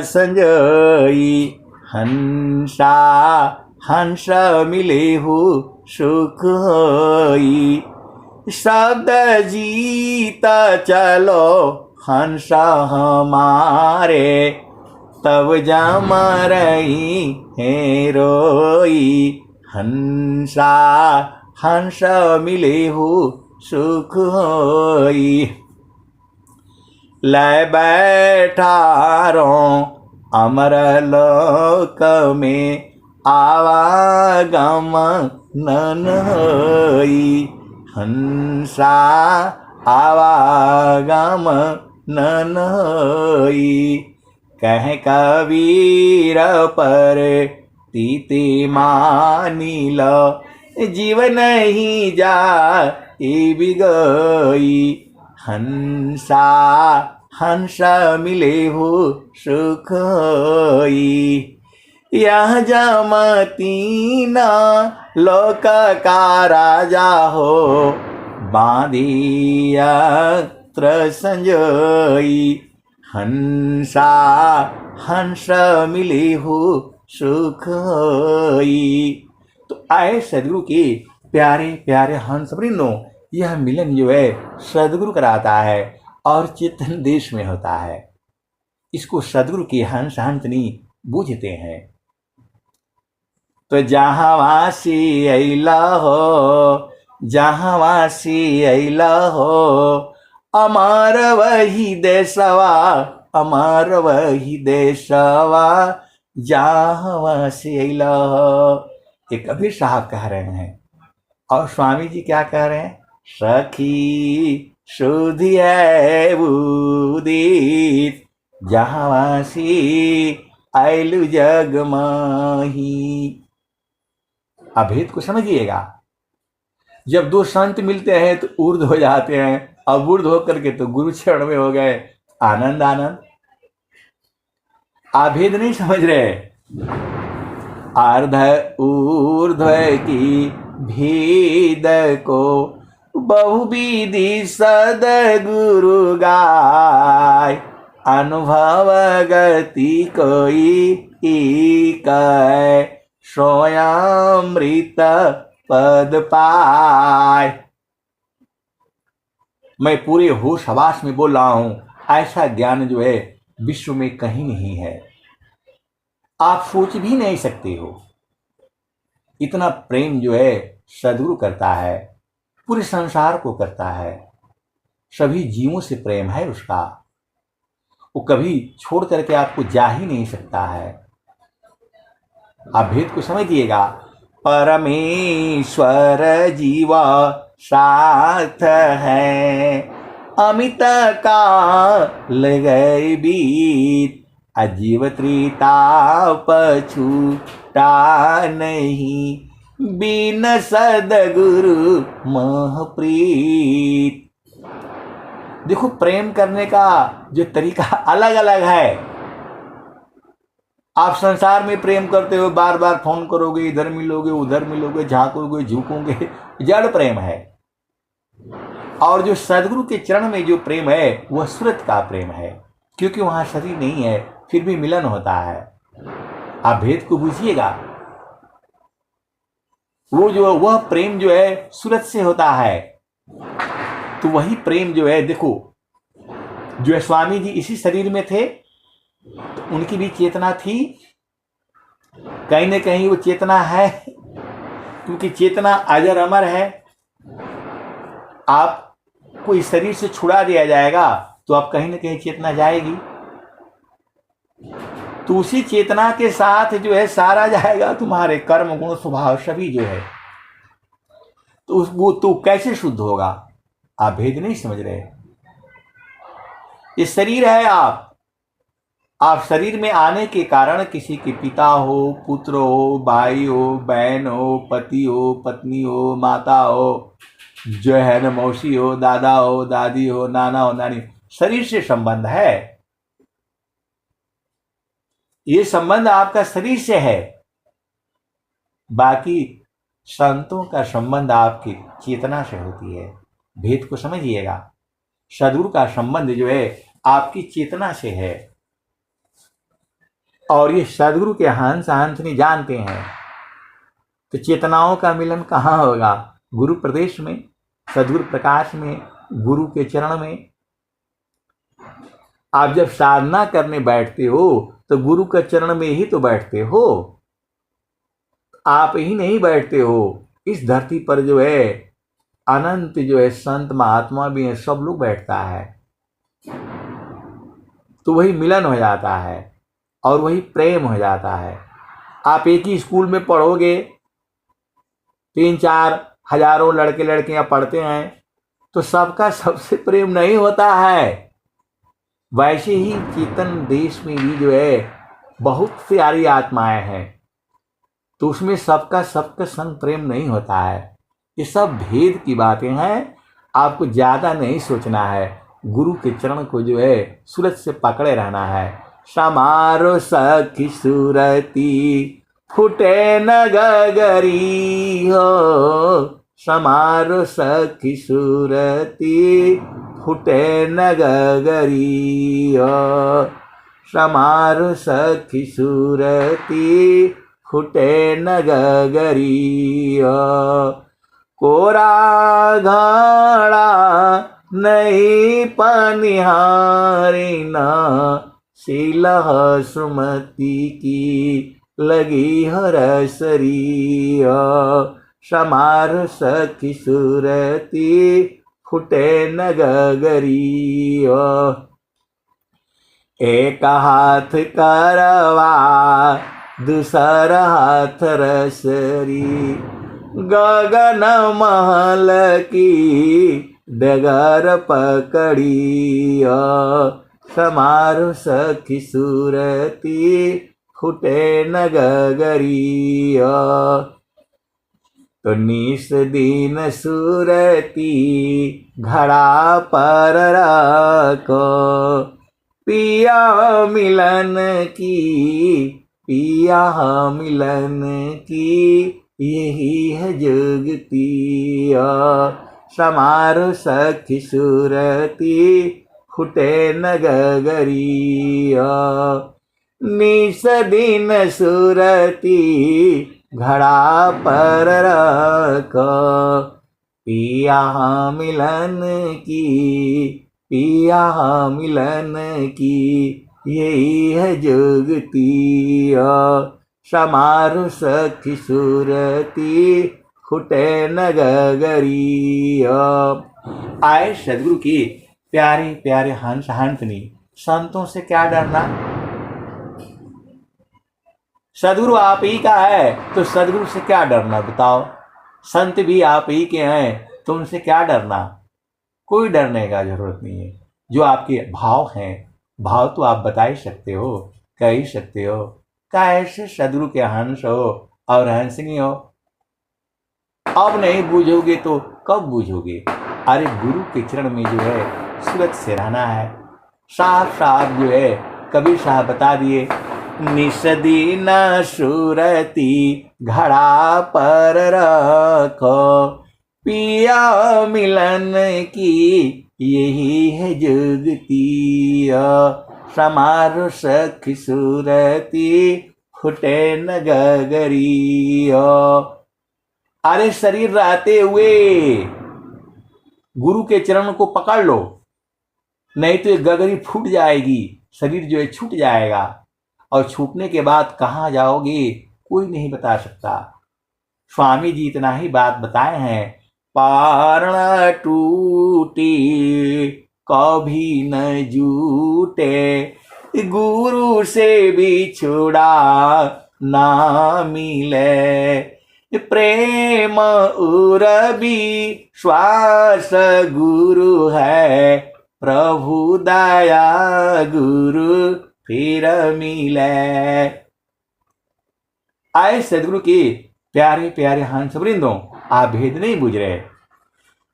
संजोई हंसा हंस मिलेहु सुख होई। शब्द जीत चलो हंस हमारे तब जम रही है रोई। हंसा हंस मिलेहु सुख होई। ले बैठारो अमर लोक में आवागम नन होई। हंसा आवागम नन होई। कह कबीर पर तीति मानी लो जीवन ही जा बिगोई। हंसा हंस मिलेहु सुख होई। यह जमतीन लोक का राजा हो बांधिया त्र संजोई। हंसा हंस मिलेहु सुख होई। तो आए सदगुरु के प्यारे प्यारे हंस वृंदों, यह मिलन जो है सदगुरु कराता है और चेतन देश में होता है। इसको सदगुरु के हंस हंसनी बूझते हैं। तो जहाँ वासी अइला हो, जहाँ वासी अइला हो, अमर वही देशवा, अमर वही देशवा, जहाँ वासी अइला हो। ये कबीर साहब कह रहे हैं और स्वामी जी क्या कह रहे हैं? सखी सुधिए उदित जहाँ वासी आयलु जग माही। अभेद को समझिएगा। जब दो संत मिलते हैं तो ऊर्ध हो जाते हैं, अब ऊर्ध होकर के तो गुरु चरण में हो गए। आनंद आनंद। अभेद नहीं समझ रहे। अर्ध ऊर्ध की भेद को बहुविधि सदगुरु गाय। अनुभव गति कोई कह स्वयंमृत पद पाय। मैं पूरे होश हवास में बोल रहा हूं, ऐसा ज्ञान जो है विश्व में कहीं नहीं है। आप सोच भी नहीं सकते हो। इतना प्रेम जो है सदगुरु करता है, पूरे संसार को करता है। सभी जीवों से प्रेम है उसका। वो कभी छोड़ करके आपको जा ही नहीं सकता है। आप भेद को समझिएगा। परमेश्वर जीवा साथ है, अमित काल गए बीत। अजीव त्रिताप छूटा नहीं, बिन सदगुरु महप्रीत। देखो, प्रेम करने का जो तरीका अलग अलग है। आप संसार में प्रेम करते हो, बार बार फोन करोगे, इधर मिलोगे उधर मिलोगे, झांकोगे झुकोगे, जड़ प्रेम है। और जो सदगुरु के चरण में जो प्रेम है वह सुरत का प्रेम है, क्योंकि वहां शरीर नहीं है फिर भी मिलन होता है। आप भेद को बुझिएगा। वह प्रेम जो है सूरत से होता है। तो वही प्रेम जो है, देखो, जो है स्वामी जी इसी शरीर में थे तो उनकी भी चेतना थी। कहीं ना कहीं वो चेतना है, क्योंकि चेतना अजर अमर है। आपको इस शरीर से छुड़ा दिया जाएगा तो आप कहीं ना कहीं चेतना जाएगी। तो उसी चेतना के साथ जो है सारा जाएगा, तुम्हारे कर्म गुण स्वभाव सभी जो है। तो वो तो कैसे शुद्ध होगा? आप भेद नहीं समझ रहे। ये शरीर है। आप शरीर में आने के कारण किसी के पिता हो, पुत्र हो, भाई हो, बहन हो, पति हो, पत्नी हो, माता हो, जो है न मौसी हो, दादा हो, दादी हो, नाना हो, नानी, शरीर से संबंध है। ये संबंध आपका शरीर से है। बाकी संतों का संबंध आपकी चेतना से होती है। भेद को समझिएगा। सदगुरु का संबंध जो है आपकी चेतना से है। और ये सदगुरु के हंस हंसनी जानते हैं। तो चेतनाओं का मिलन कहाँ होगा? गुरु प्रदेश में, सदगुरु प्रकाश में, गुरु के चरण में। आप जब साधना करने बैठते हो तो गुरु के चरण में ही तो बैठते हो, आप ही नहीं बैठते हो। इस धरती पर जो है अनंत जो है संत महात्मा भी है, सब लोग बैठता है। तो वही मिलन हो जाता है और वही प्रेम हो जाता है। आप एक ही स्कूल में पढ़ोगे, 3-4 हजारों लड़के लड़कियां पढ़ते हैं, तो सबका सबसे प्रेम नहीं होता है। वैसे ही चेतन देश में भी जो है बहुत प्यारी आत्माएं हैं, तो उसमें सबका सबका संग प्रेम नहीं होता है। ये सब भेद की बातें हैं, आपको ज्यादा नहीं सोचना है। गुरु के चरण को जो है सूरज से पकड़े रहना है। समारो सखी सूरती फुटे न गगरी हो, समारो सखी सूरती फुटे न गगरी हो, समारो सखी सूरती फुटे न गगरी हो। कोरा घड़ा नहीं पनिहारी ना, शीलह सुमति की लगी हरसरी हो, समार सखी सूरती फुटे न गगरी हो। एक हाथ करवा दूसरा हाथ रसरी, गगन महल की डगर पकड़ी हो, समारो सखी सूरती फुटे न गगरी हो। तो निस दिन सूरती घड़ा पर रखो, पिया मिलन की, पिया मिलन की यही है जुगती हो, समारो सखी सूरती फुटे न गगरी हो। निस दिन सूरती घड़ा पर रखो, पिया मिलन की, पिया मिलन की यही है जुगती हो, समारो सखी सूरती फुटे न गगरी हो। आए सदगुरु की प्यारे प्यारे हंस हंसनी, संतों से क्या डरना? सदगुरु आप ही का है तो सदगुरु से क्या डरना बताओ। संत भी आप ही के हैं तो उनसे क्या डरना? कोई डरने का जरूरत नहीं है। जो आपके भाव हैं, भाव तो आप बता ही सकते हो, कह ही सकते हो। कैसे सदगुरु के हंस हो और हंसनी हो, अब नहीं बूझोगे तो कब बूझोगे? अरे गुरु के चरण में जो है सूरज से रहना है। साफ साफ जो है कबीर साहब बता दिए, निस दिन सूरती घड़ा पर रखो, पिया मिलन की यही है जुगती हो, समारो सखी सूरती फुटे न गगरी हो। अरे शरीर रहते हुए गुरु के चरण को पकड़ लो, नहीं तो ये गगरी फूट जाएगी, शरीर जो है छूट जाएगा, और छूटने के बाद कहाँ जाओगे कोई नहीं बता सकता। स्वामी जी इतना ही बात बताए हैं, पारण टूटी कभी न जूटे, गुरु से भी छुड़ा ना मिले, प्रेम उरबी श्वास गुरु है, प्रभु दया गुरु फिर मिले। आए सदगुरु की प्यारे प्यारे हंस वृंदों, आप भेद नहीं बुझ रहे।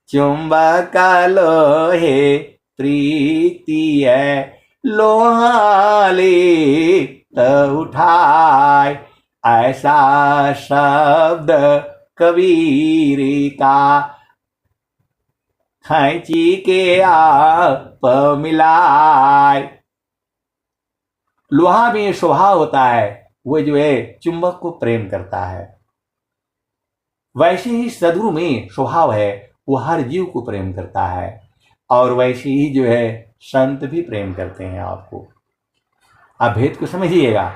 चुंबक लोहे प्रीति है, लोहाले तो उठाए, ऐसा शब्द कबीर का खैची के आप मिलाए। लोहा में स्वभाव होता है, वो जो है चुंबक को प्रेम करता है, वैसे ही सद्गुरु में स्वभाव है, वो हर जीव को प्रेम करता है, और वैसे ही जो है संत भी प्रेम करते हैं आपको। आप भेद को समझिएगा,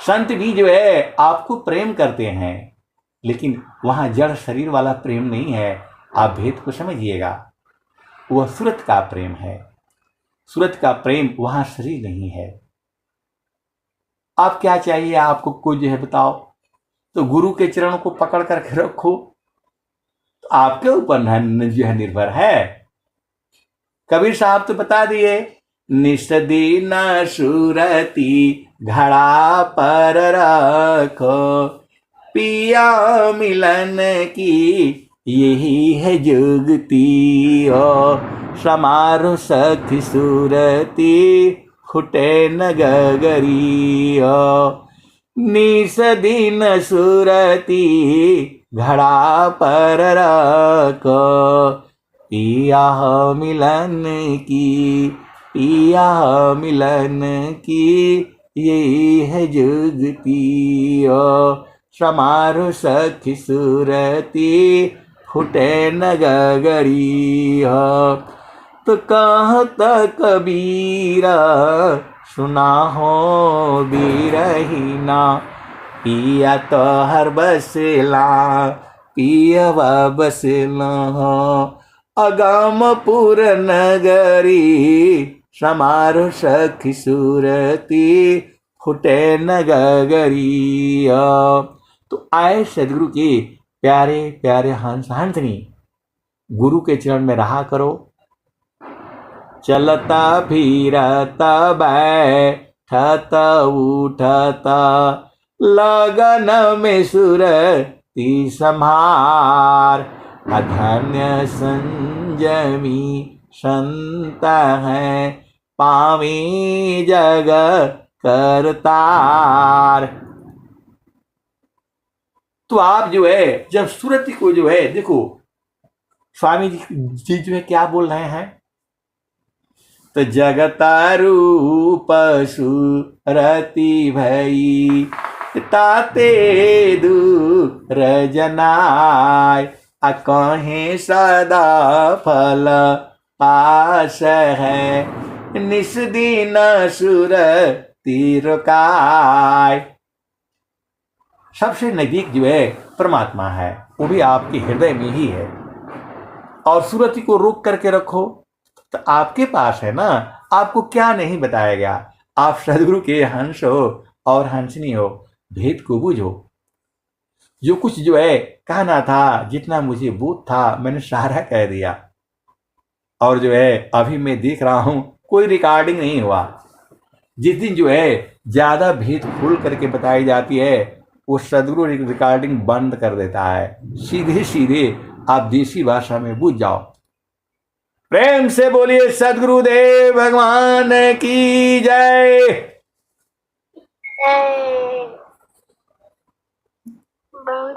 संत भी जो है आपको प्रेम करते हैं, लेकिन वहां जड़ शरीर वाला प्रेम नहीं है। आप भेद को समझिएगा, वह सूरत का प्रेम है, सूरत का प्रेम, वहां शरीर नहीं है। आप क्या चाहिए आपको, कोई जो है बताओ, तो गुरु के चरणों को पकड़ करके रखो, तो आपके ऊपर जो है निर्भर है। कबीर साहब तो बता दिए, निस्दीन सुरती घड़ा पर रखो, पिया मिलन की यही है जुगती हो, समारो सखी सुरती फुटे न गगरी हो, निस्दीन सुरती घड़ा पर रखो, पिया मिलन की, पिया मिलन की यही है जुगती हो, समारो सखी सुरती फुटे न गगरी हो। तो कहता कबीरा सुना हो बीरहीना, पिया तो हर बसला, पिया बसला हो, अगामपुर नगरी समारो सखी सुरती फुटे न गगरी। तो आए सदगुरु के प्यारे प्यारे हंस हंसनी, गुरु के चरण में रहा करो, चलता फिरता बैठता उठता लगन में सुरती संभार, अधन्य संजमी संत है पावी जग करतार। तो आप जो है जब सूरत को जो है देखो, स्वामी जी जो है क्या बोल रहे हैं, तो जगता रूप सुरति भई, ताते दूर जनाय, कहे सदा फल पास है, निस्दीन सुरति रुकाय। सबसे नजदीक जो है परमात्मा है, वो भी आपके हृदय में ही है, और सूरति को रोक करके रखो तो आपके पास है ना, आपको क्या नहीं बताया गया। आप सदगुरु के हंस हो और हंसनी हो, भेद को बूझो। जो कुछ जो है कहना था, जितना मुझे बोध था, मैंने सारा कह दिया, और जो है अभी मैं देख रहा हूं कोई रिकॉर्डिंग नहीं हुआ। जिस दिन जो है ज्यादा भेद खोल करके बताई जाती है, वो सदगुरु रिकॉर्डिंग बंद कर देता है। सीधे सीधे आप देसी भाषा में बूझ जाओ। प्रेम से बोलिए सदगुरुदेव भगवान की जय। बहुत